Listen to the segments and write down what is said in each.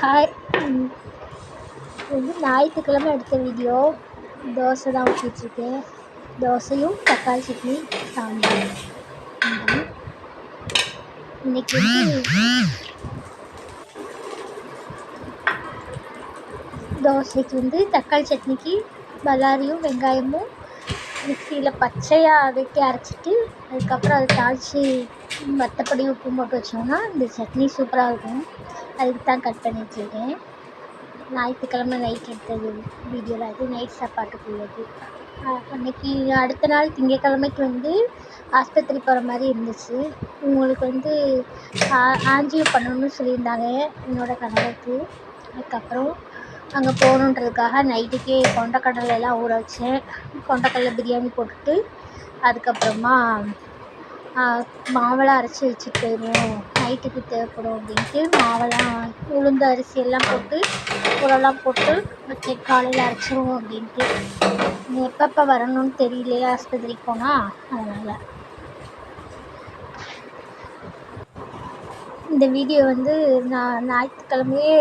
Hi. இது வந்து ஞாயிற்றுக்கிழமை எடுத்த வீடியோ. தோசை தான் ஊற்றிட்டுருக்கேன். தோசையும் தக்காளி சட்னி சாம்பார். இன்னைக்கு வந்து தோசைக்கு வந்து தக்காளி சட்னிக்கு பல்லாரியும் வெங்காயமும் மிக்சியில் பச்சையாக வெட்டி அரைச்சிட்டு அதுக்கப்புறம் அதை தாளித்து மற்றபடி உப்பு போட்டு வச்சோம்னா இந்த சட்னி சூப்பராக இருக்கும். அதுக்கு தான் கட் பண்ணிகிட்ருக்கேன். ஞாயிற்றுக்கிழமை நைட் எடுத்தது வீடியோவில் அது நைட் சாப்பாட்டுக்கு உள்ளது. அன்றைக்கி அடுத்த நாள் திங்கக்கிழமைக்கு வந்து ஆஸ்பத்திரி போகிற மாதிரி இருந்துச்சு. உங்களுக்கு வந்து ஆஞ்சியோ பண்ணணும்னு சொல்லியிருந்தாங்க என்னோடய கணவருக்கு. அதுக்கப்புறம் அங்கே போகணுன்றதுக்காக நைட்டுக்கே கொண்டக்கடலைலாம் ஊற வச்சேன். கொண்டக்கடலை பிரியாணி போட்டுட்டு அதுக்கப்புறமா மாவெல்லாம் அரைச்சி வச்சுட்டு போயிடுவோம், நைட்டுக்கு தேவைப்படும் அப்படின்ட்டு மாவெல்லாம் உளுந்து அரிசி எல்லாம் போட்டு உரம்லாம் போட்டு வச்சு காலையில் அரைச்சிருவோம் அப்படின்ட்டு. எப்பப்போ வரணும்னு தெரியலையே ஆஸ்பத்திரிக்கு போனால், அதனால் இந்த வீடியோ வந்து நான் ஞாயிற்றுக்கிழமையே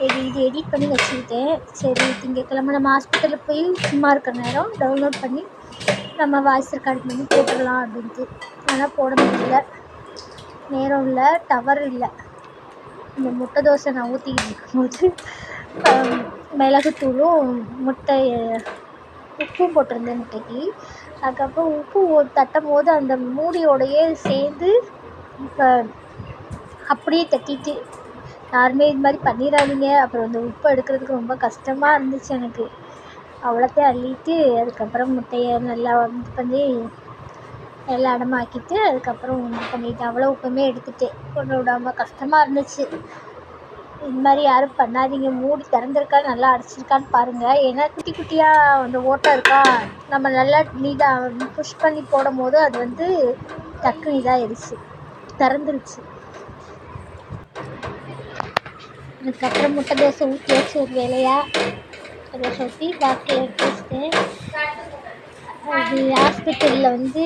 இது எடிட் பண்ணி வச்சுக்கிட்டேன். சரி திங்கக்கிழமை நம்ம ஹாஸ்பிட்டலில் போய் சும்மா இருக்கிற நேரம் டவுன்லோட் பண்ணி நம்ம வாய்ஸ் ரெக்கார்ட் பண்ணி போட்டுடலாம் அப்படின்ட்டு. ஆனால் போட முடியல, நேரம் இல்லை, டவர் இல்லை. இந்த முட்டை தோசை நான் ஊற்றிக்கிட்டு இருக்கும்போது மிளகுத்தூளும் உப்பும் போட்டிருந்தேன் முட்டைக்கு. அதுக்கப்புறம் உப்பு தட்டும் போது அந்த மூடியோடையே சேர்ந்து இப்போ அப்படியே தட்டிட்டு, யாருமே இது மாதிரி பண்ணிடாதீங்க. அப்புறம் அந்த உப்பு எடுக்கிறதுக்கு ரொம்ப கஷ்டமாக இருந்துச்சு எனக்கு. அவ்வளோத்தையும் அள்ளிட்டு அதுக்கப்புறம் முட்டையை நல்லா இது பண்ணி எல்லாம் இடமாக்கிட்டு அதுக்கப்புறம் இது பண்ணிவிட்டு அவ்வளோ உப்புமே எடுத்துகிட்டேன். கொண்டு விடாமல் கஷ்டமாக இருந்துச்சு. இது மாதிரி யாரும் பண்ணாதீங்க. மூடி திறந்துருக்கா நல்லா அடைச்சிருக்கான்னு பாருங்கள். ஏன்னா குட்டி குட்டியாக அந்த ஓட்டை இருக்கா, நம்ம நல்லா நீட்டாக புஷ் பண்ணி போடும் போது அது வந்து டக்குன்னு இதாகிடுச்சு, திறந்துருச்சு. அதுக்கப்புறம் முட்டை தோசை ஊற்றி வச்சு ஒரு வேலையாக தோசை ஊற்றி பாக்ஸில் எடுத்து வச்சுட்டேன். அது ஹாஸ்பிட்டலில் வந்து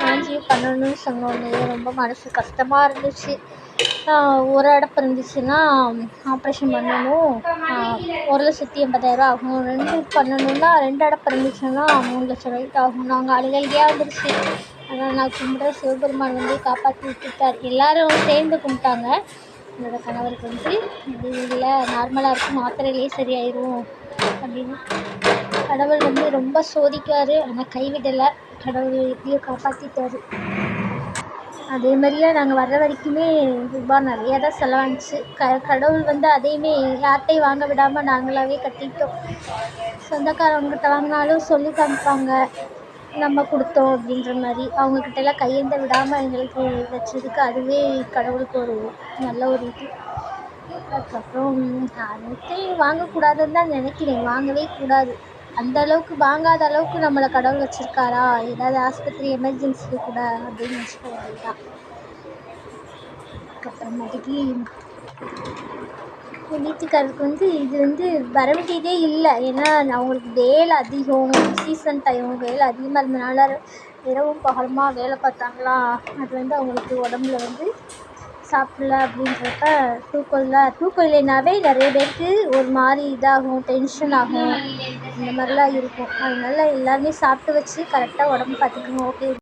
ஆஞ்சியோ பண்ணணும்னு சொன்னோன்னே ரொம்ப மனசு கஷ்டமாக இருந்துச்சு. ஒரு அடப்பு இருந்துச்சுன்னா ஆப்ரேஷன் பண்ணணும், 1,80,000 ஆகும். 2 பண்ணணுன்னா 2 அடப்பு இருந்துச்சுன்னா 3,00,000 ரூபாய்க்கு ஆகும். நாங்கள் அழுகையாக வந்துருச்சு. ஆனால் நான் கும்பிட்ற சிவபெருமான் வந்து காப்பாற்றி விட்டுட்டார். எல்லோரும் சேர்ந்து கும்பிட்டாங்க. என்னோடய கணவருக்கு வந்து இது இல்லை, நார்மலாக இருக்கும், மாத்திரையிலே சரியாயிடும் அப்படின்னு. கடவுள் வந்து ரொம்ப சோதிக்கார், ஆனால் கைவிடலை. கடவுள் எப்படியோ காப்பாற்றிட்டார். அதே மாதிரியே நாங்கள் வர்ற வரைக்குமே ரூபாய் நிறையா தான் செலவாச்சு. கடவுள் வந்து அதையுமே யார்கிட்டையும் வாங்க விடாமல் நாங்களாகவே கட்டிட்டோம். சொந்தக்காரவங்ககிட்ட வாங்கினாலும் சொல்லி காமிப்பாங்க நம்ம கொடுத்தோம் அப்படின்ற மாதிரி. அவங்கக்கிட்டலாம் கையேந்த விடாமல் எங்களுக்கு வச்சதுக்கு அதுவே கடவுளுக்கு ஒரு நல்ல ஒரு இது. அதுக்கப்புறம் அனைத்தையும் வாங்கக்கூடாதுன்னு தான் நினைக்கிறேன். வாங்கவே கூடாது. அந்த அளவுக்கு வாங்காத அளவுக்கு நம்மளை கடவுள் வச்சுருக்காரா, ஏதாவது ஆஸ்பத்திரி எமர்ஜென்சி கூட அப்படின்னு வச்சுக்க வேண்டியதான். அதுக்கப்புறமேட்டுக்கு என் வீட்டுக்காரருக்கு வந்து இது வந்து வர வேண்டியதே இல்லை. ஏன்னா அவங்களுக்கு வேலை அதிகம், சீசன் டைம் வேலை அதிகமாக இருந்தனால இரவும் பகலுமா வேலை பார்த்தாங்களா, அது வந்து அவங்களுக்கு உடம்புல வந்து சாப்பிடல அப்படின்றப்ப தூக்கம் இல்லைனாவே நிறைய பேருக்கு ஒரு மாதிரி இதாகும், டென்ஷன் ஆகும், இந்த மாதிரிலாம் இருக்கும். அதனால எல்லாருமே சாப்பிட்டு வச்சு கரெக்டாக உடம்பு பார்த்துக்கணும். ஓகே.